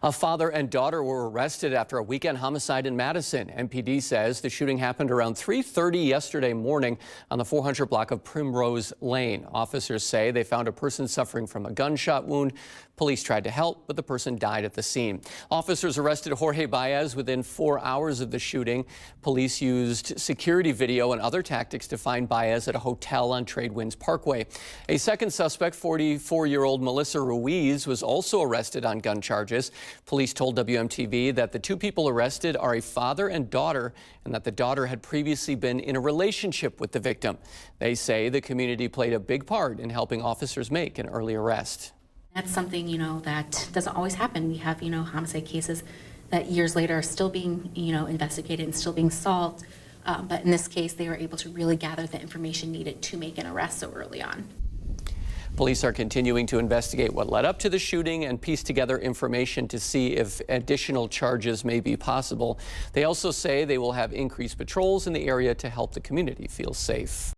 A father and daughter were arrested after a weekend homicide in Madison. MPD says the shooting happened around 3:30 yesterday morning on the 400 block of Primrose Lane. Officers say they found a person suffering from a gunshot wound. Police tried to help, but the person died at the scene. Officers arrested Jorge Baez within 4 hours of the shooting. Police used security video and other tactics to find Baez at a hotel on Tradewinds Parkway. A second suspect, 44-year-old Melissa Ruiz, was also arrested on gun charges. Police told WMTV that the two people arrested are a father and daughter, and that the daughter had previously been in a relationship with the victim. They say the community played a big part in helping officers make an early arrest. That's something, that doesn't always happen. We have, homicide cases that years later are still being, investigated and still being solved. But in this case, they were able to really gather the information needed to make an arrest so early on. Police are continuing to investigate what led up to the shooting and piece together information to see if additional charges may be possible. They also say they will have increased patrols in the area to help the community feel safe.